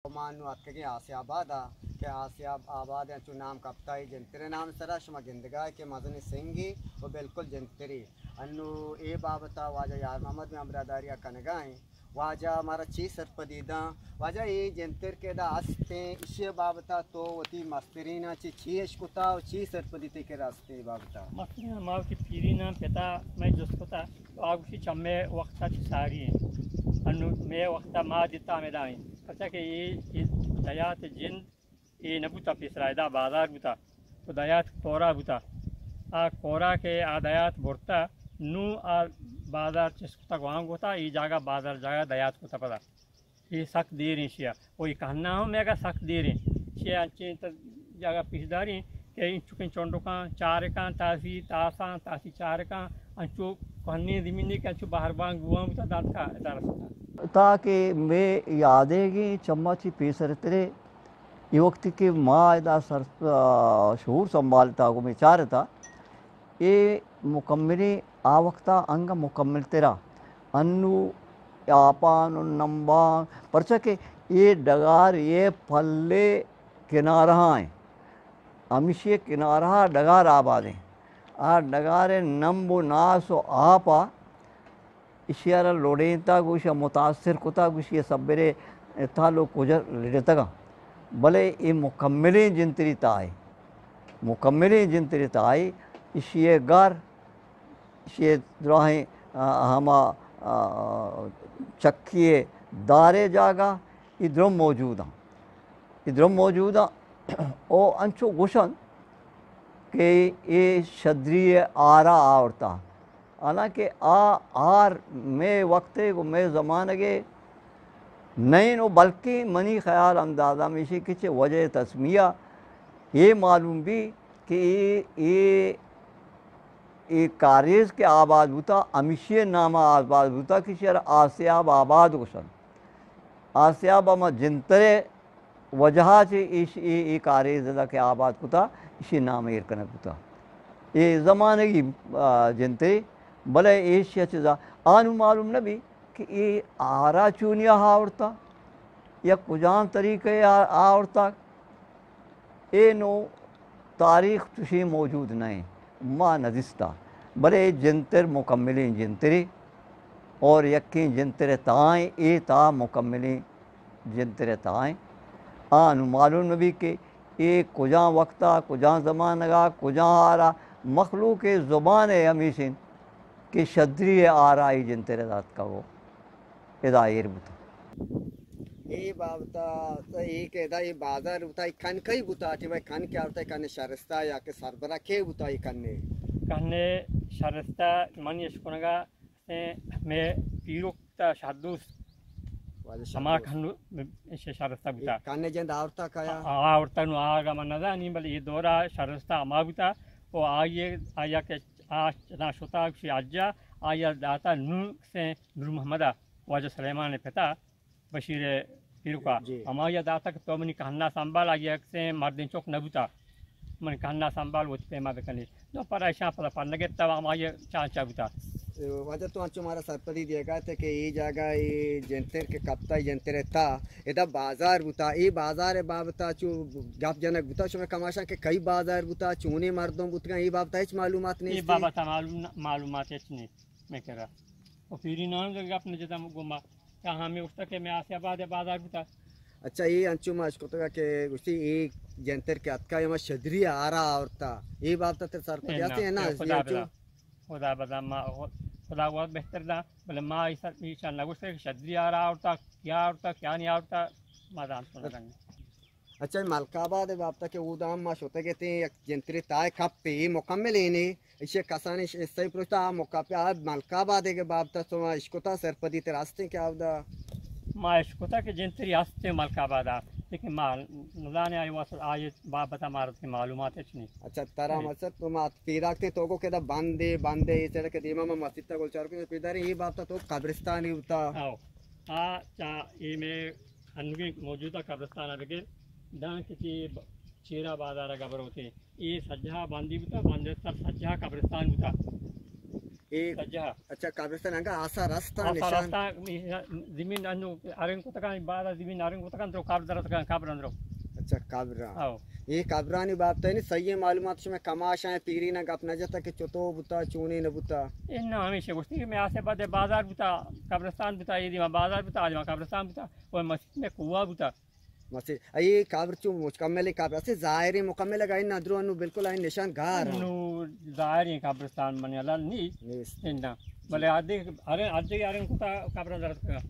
मानु अक्के आसियाबाद के आसियाबाद चु नाम कप्ताई जंतरे नाम सरा शुमा गिंदगा के मजनी सिंगी वो बिल्कुल जंतरी अन्नु ए बाबता वाजा यार मोहम्मद में अमरादारिया कनगाई वाजा हमारा ची सरपदीदा वाजा ये जंतर के दा आस्ते इसे बाबता तो वती मस्तरीना ची चीश कुता और ची सरपदीते के रास्ते बाबता मस्तरीना माव की पीरीना पिता मैं जुस्कुता तो आगुशी चम्मे वक्ता ची सारी अन्नु मैं वक्ता मा दिता में दाई पता कि ये दयात जिन ये नबुता पिसरायदा बाजार बुता तो दयात कोरा बुता आ कोरा के आ दयात बोरता नू आ बाजार चिस्कुता वांग होता ये जागा बाजार जागा दयात को पता ये सख्त दे रही शिया वही कहना हो मैं सख्त दे रही शिया अच्छे जागा पिसदारी के चुके चोंडो का चार का तासी तासा तासी चार का अंचो कहने दिमिने के अंचो बाहर बांग बुआ बुता दांत का दारसता ताकि मैं यादेगी चम्मची पीसर तेरे ये वक्त के माँ दा सर शूर संभालता को मैं चाह रहा था ये मुकम्मली आ वक्ता अंग मुकम्मल तेरा अन्नु यापान नंबा परचा के ये डगार ये फल्ले किनारा हैं अमिशे किनारा डगार आबाद हैं आ डगारे नंबो नासो आपा इशियारा लोडेंता कुछ मुतासर कुता कुछ ये सबरे था लोग कुजर लेटगा भले ये मुकम्मली जिंतरी ताई मुकम्मली जिंतरी ताई इशिये गार इशिये द्राहे हमा चक्किए दारे जागा इधरों मौजूदा ओ अंचो गुशन के ये शद्रीय आरा आवरता हालांकि आर में वक्ते को मैं ज़माने के नहीं नो बल्कि मनी ख्याल अंदाज़ा में से किसी वजह तस्मिया ये मालूम भी कि ये कारेज के आबाद होता अमिशे नामा आबाद होता कि शर आसियाब आबाद गुसन आसियाब अमा जिंतरे वजह से ये कारेज के आबाद होता इसी नाम एर कनक होता ये ज़माने की जिंतरे भले एशिया चीज़ा आनु मालूम न भी कि ये आरा चूनिया आवड़ता या कुजान तरीक़े आवड़ता ये नो तारीख़ तुशी मौजूद नहीं माँ नजिस्ता भले जंतर मुकम्मली जंतरी और यकीन जंतर ताएँ ये ता मुकम्मली जंतर ताएँ आनु मालूम न भी कि ये कुजां वक्ता कुजां ज़मान का कुजां आरा मखलूक ज़ुबान हमीशिन कि शद्री आराई जिन तेरे दात का वो इदायर बुता ये बाबता तो ये कहता ये बाजार बुता ये खान कई बुता कि भाई खान क्या होता है खाने शरस्ता या के सरबरा के बुता ये खाने शरस्ता मन यशकुनगा से मैं पीरुक्ता शादूस समा खानु ऐसे शरस्ता बुता खाने जंद आवरता काया आवरता नु आगा मन नदा नहीं बल ये दोरा शरस्ता अमा बुता वो आये आया के आज ना शोता कि आजा आया दाता नू से नूर मोहम्मदा वाजा सलेमान ने पिता बशीर पीरुका हमारा दाता के तो मनी कहना संभाल आया से मर्दिन चौक नबुता मन कहना संभाल वो पे मा बेकनी तो पर ऐसा पर लगे तब हमारे चाचा बुता वाजा तो आज हमारा सरपदी देगा थे कि ये जगह ये जंतर के कप्ता जंतर था इधर बाजार बुता ये बाजार है बाबता चु गप जनक बुता शुमे कमाशा के कई बाजार बुता चूने मर्दों बुता ये बाबता है मालूमात नहीं ये बाबता मालूमात है नहीं मैं कह रहा और फिर इन्होंने जगह अपने जैसा घुमा क्या हमें उस तक मैं आसियाबाद बाजार बुता अच्छा ये अंचुमा इसको तो के उसी एक जंतर के अतका ये शदरी आ रहा औरता ये बाबता तेरे सरपदी आते हैं ना खुदा बदा माँ खुदा बहुत बेहतर था बोले माँ ईसा नगुस शद्री आ रहा होता क्या नहीं आवता मादान अच्छा मलकाबाद बाबता के उदाम माश होते कहते हैं जंतरी ताय खप पे मुकम्मल इन्हें इसे कसाने सही पुरुषता मौका पे आप मलकाबाद के बाबता तो इश्कोता सरपदी ते रास्ते क्या होता माँ इश्कोता के जंतरी रास्ते मलकाबाद लेकिन माल नजाने आई वास आये बाबता मारत की मालूमात है नहीं अच्छा तारा मसद तुम पीराकते तो को केदा बांधे इस तरह के दीमा में मस्जिद तक गोलचार के पिदारी ये बाबता तो कब्रिस्तान ही होता आओ आ चा ये में अनगी मौजूदा कब्रिस्तान अबके दान की चेरा बाजार गबर होते ये सज्जा बांधी होता बांधे सर सज्जा कब्रिस्तान होता एक सज्जा अच्छा कब्रिस्तान अंगा आसा रास्ता आसा निशान रास्ता जमीन अनु आरेंग को तका बादा जमीन आरेंग को तका तो काब दरत का काब रंद्रो अच्छा कब्रा आओ ये कब्रानी बाप तो नहीं सही मालूमात में कमाश है पीरी ना गप नजर तक चोतो बुता चूनी न बुता इन हमेशा गोष्ठी में आसे बादे बाजार बुता कब्रिस्तान बुता ये दिमा बाजार बुता आज कब्रिस्तान बुता और मस्जिद में कुआं बुता मसे ये कब्र चू मुकम्मल कब्र से जाहिर मुकम्मल गाइन नदरो अनु बिल्कुल आई निशान गार नु जाहिर कब्रिस्तान बने अला नी इन्ना भले आधे अरे आधे आरेंग को काब दरत का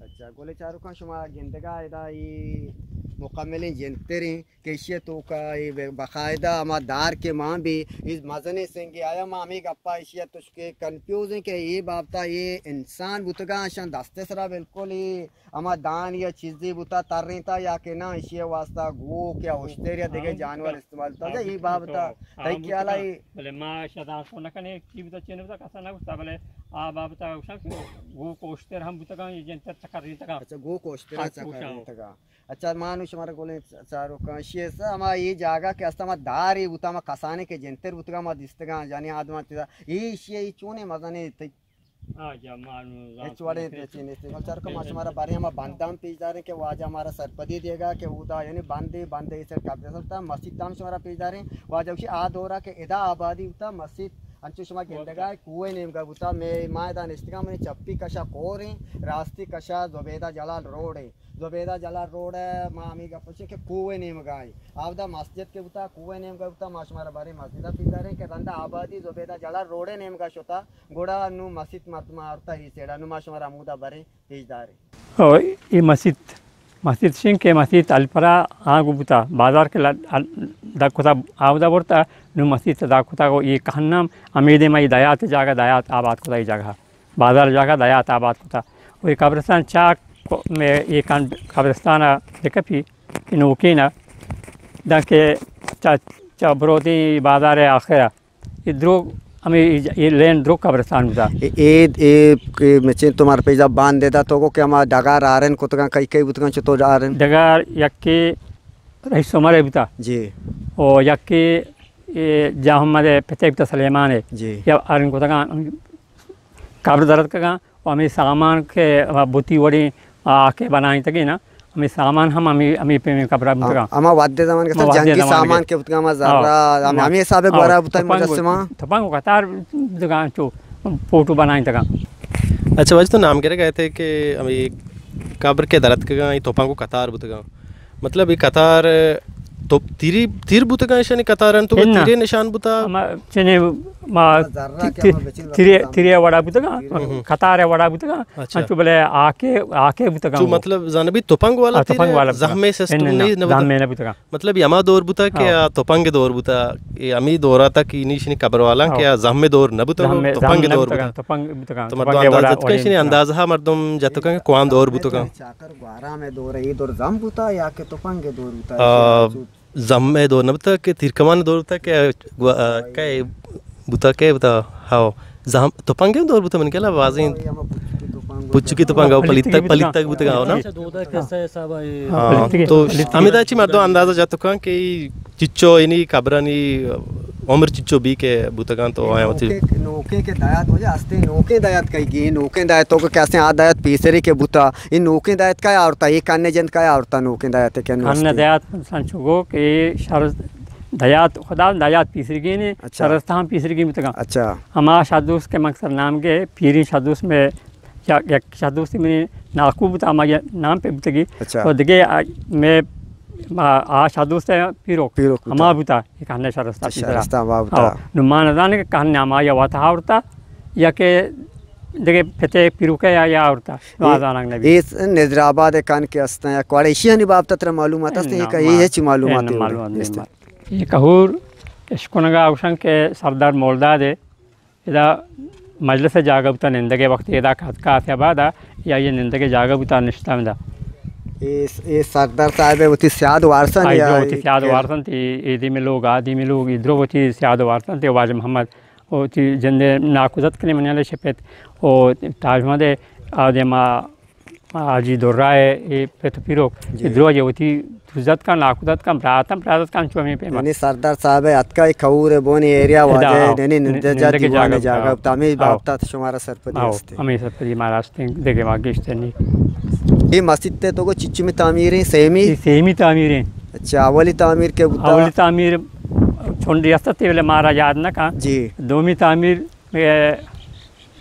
अच्छा गोले चारों का शुमा जिंदगा इदा ये मुकम्मल जंतरी कैसे तो का ये बाकायदा हमार दार के माँ भी इस मजने सिंह आया मामी गप्पा इशिया तो उसके कंफ्यूज है कि ये बापता ये इंसान बुतगा शान दस्ते सरा बिल्कुल ही हमार दान या चीज़ें बुता तर रही था या के ना इशिया वास्ता गो क्या होस्टेरिया देखे जानवर इस्तेमाल था ये बापता तय क्या लाई भले माँ शदा सोना कने की बुता चेन बुता कसा ना बुता भले आ बापता उषा गो कोस्टर हम बुतगा ये जंतर चकर रही था अच्छा गो कोस्टर चकर रही था अच्छा मानुष हमारा गोले चारों काशिये से हमारा ये जागा के अस्ता हमारा दार ये बुता हमारा कसाने के जंतर बुतगा हमारा दिस्तगा जाने आदमा तिदा ये इशिया ये चूने मजाने तय आजा मानु एच वाले चीने से चार का माश हमारा बारे हमारा बांधाम पेजदार है कि वो आज हमारा सरपदी देगा कि उदा यानी बांधे इसे कब्जा सकता मस्जिद दाम से हमारा पेजदार है वो आज उसी आद हो रहा कि इदा आबादी उता मस्जिद अंचु शमा गेंदगा कुएं नेम का बुता मैं मायदान इस्तिका मैंने चप्पी कशा कोर है रास्ते कशा जोबेदा जलाल रोड है जोबेदा जलाल रोड है मामी का पूछे कि कुएं नेम गाय आवदा मस्जिद के बुता कुएं नेम का बुता माश हमारा बारे मस्जिद पिदार है कि रंदा आबादी जोबेदा जलाल रोड है नेम का शोता गोड़ा नु मस्जिद मत मारता ही सेड़ा नु माश हमारा मुदा बारे पेजदार है और ये मस्जिद सिंह के मस्जिद अल्परा आगु बुता बाजार के दाकुता आवदा बोलता नु मस्जिद दाकुता को ये कहनाम अमीदे में दयात जागा दयात आबाद कोता ये जगह बाजार जागा दयात आबाद कोता वो कब्रिस्तान चाक में ये कब्रिस्तान देखी इनोकीना दाके चा बरोती बाजार आखिरा इधरों हमें ये लेन द्रो कब्रिस्तान बुता ए मचे तुम्हारे पे जब बांध देता तो को क्या हमारा डगार आ रहे हैं कुतगा कई कई बुतगा चतो आ रहे हैं डगार यक्के रईस हमारे बुता जी और यक्के ये जहाँ हमारे पिता बुता सलेमान है जी या आरन कुतगा कब्र दरद का और हमें सामान के बुती वड़ी आके बनाई तकी ना हमें सामान हम हमें पे में कब्र बुतगा हमारा वाद्य जमान के साथ जंगी सामान के बुतगा हमारा ज़रा हमें हिसाब है बड़ा बुता मुजस्समा थपांग को कतार बुतगा चो फोटो बनाई तका अच्छा वजह तो नाम कह गए थे कि हमें कब्र के दरद का तोपांग को कतार बुतगा मतलब ये कतार तो तीर बुतगा निशान कतारन तो तीरे निशान बुता चने तीरे वड़ा बुतगा कतार वड़ा बुतगा अंचु बोले आके बुतगा जो मतलब जानबी तोपांग वाला जहमे सिस्टम नहीं जहमे बुतगा मतलब यमा दौर बुता क्या तोपांग दौर बुता ये अमी दौरा तक इनिशनी कब्र वाला क्या जहमे दौर न बुता तोपांग दौर बुता तो मतलब अंदाज़ कैसे अंदाज़ा मर्दम जतका कौन दौर बुतगा चाकर ग्वारा में दौर है ये दौर जम बुता या के तोपांग दौर बुता जम्मे दौर न बता के तिरकमान दौर बता क्या बुता के बता हाँ जम तो पंगे दौर बता मैंने क्या वाजिन पुच्चू की तो पंगा पलित तक बुता हो ना हाँ तो अमिता ची मर्दों अंदाज़ा जातो का कि चिच्चो इन्हीं कब्रानी उम्र चिच्चो बी के बुतगा तो आया होती नोके के दायत हो जाए अस्ते नोके दायत कहीं की नोके दायतों को कैसे आ दायत पीसरी के बुता इन नोके दायत का औरता ये कान्ने जंत का औरता नोके दायत है क्या अन्य दायत संचुगो के शर दयात खुदा दयात पीसरी की ने शरस्ताम पीसरी की बुतगा अच्छा हमारा शादूस के मकसद नाम के पीरी शादूस में या शादूस में नाकूब बुता हमारे नाम पे बुतगी तो दिखे मैं आ शादूस से पीरो हमारा बुता ये कहने शरस्ता बुता नुमान जाने के कहने हमारा या वाता औरता या के देखे पते पीरू के या औरता वाजाना ने इस निज़राबाद कान के अस्ता या क्वारेशिया नि बाप तत्र मालूमात अस्ते ये कहीं है ची मालूमात ये कहूर इश्कुनगा औशंग के सरदार मोलदादे इदा मजलिस जागा बुता निंदगे वक्त इदा खतका से बादा या ये निंदगे जागा बुता निश्ता में दा ये सरदार साहब है वो थी सियाद वारसन या वो थी सियाद वारसन थी इदी में लोग आदि में लोग इधरों वो थी सियाद वारसन थे वाज मोहम्मद वो थी जंदे नाकुजत के लिए मनाले शपेत वो ताजमहल आदे मा आजी दोर्रा है ये पे तो पिरो इधरों ये वो थी तुझत का नाकुदत का प्रातत का चोमी पे यानी सरदार साहब अतका खऊर बोनी एरिया वाजे यानी निंदजा दीवाने जागा तमी बापता शुमारा सरपदी असते हमें सरपदी महाराष्ट्र देखे वागिश्ते नहीं ये मस्जिद ते तो को चिच्ची तामीर सेमी तामीर है। अच्छा अवली तामीर के अवली तामीर छोड़ी असते वाले महाराज याद ना का जी दोमी तामीर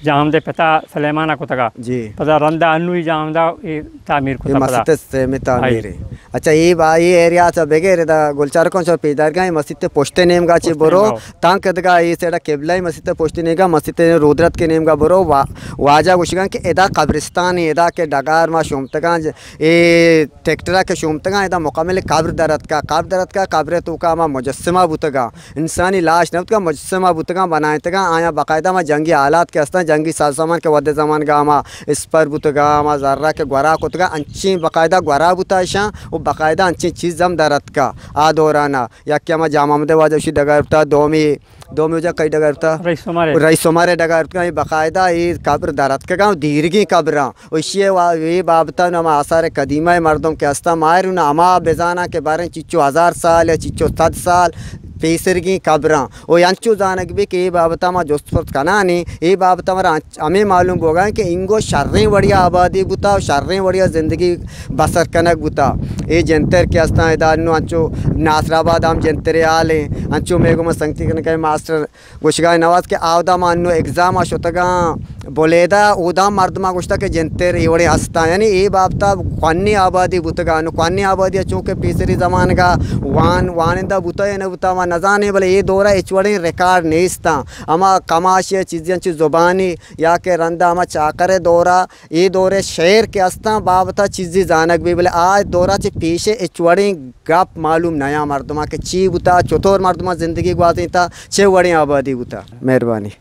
जामदे पिता सलेमाना को तका जी पता रंदा अन्नू जामदा ये तामीर को मस्जिद सेमी तामीर है। अच्छा ये एरिया चा बेगेरे दा गोलचार कौन सा पेदार का मस्जिद पोस्टे नेम का ची बरो तांग कदगा ये सेड़ा केबला ही मस्जिद पोस्टे नेम का मस्जिद रुद्रत के नेम का बरो वाजा गुशिगा के एदा कब्रिस्तान एदा के डगार मा शुमतगा ये ट्रैक्टरा के शुमतगा एदा मुकामिल कब्र दरत का कब्र तो का मा मुजस्समा बुतगा इंसानी लाश नब्त का मुजस्समा बुतगा बनाए तगा आया बाकायदा मा जंगी हालात के अस्ता जंगी साज सामान के वद जमान का मा इस पर बुतगा मा जर्रा के ग्वरा कोतगा अंची बाकायदा ग्वरा बुताशा बाकायदा अच्छी चीज़ जम दरत का आ दौराना या क्या मैं जामा मदे वाजशी डगरता दोमी उजा कई डगरता रईस हमारे डगरता ये बाकायदा ये कब्र दरत का गाँव दीर्घी कब्र उसी ये बाबता न आसार कदीमा मर्दों के अस्ता मायर न अमा बेजाना के बारे में चिच्चो 1000 साल या चिच्चो 100 साल पेसरगी कब्र वो अंचू जानक भी कि ये बाबता मा जोस्त कनानी ये बाबता मरा हमें मालूम होगा कि इंगो शर्रें बढ़िया आबादी बुता शर्रें बढ़िया ज़िंदगी बसर कनक बुता ये जंतर के अस्ता इदारनो अंचो नासराबाद हम जंतरे आले अंचो मेगो में संगति करने का मास्टर गुशगा नवाज के आवदा मानो एग्ज़ाम आशोतगा बोलेदा उदा मर्दमा गुश्ता के जंतर ये बड़े हस्ता यानी ये बाबता क्वानी आबादी बुतगा क्वानी आबादी अच्छो के पेसरी जमान का वानिंदा बुता या न बुता नजाने बोले ये दौरा इचवड़े रिकॉर्ड नेस्ता अमा कमाशिया चीज़ें ज़ुबानी या के रंदा अमा चाकर दौरा ये दौरे शेर के अस्ता बाबता चीज़ी जानक भी बोले आज दौरा चे पीछे इचवड़े गप मालूम नया मर्दमा के ची बुता चौथोर मर्दमा ज़िंदगी गुआती था छे वड़ी आबादी बुता। मेहरबानी।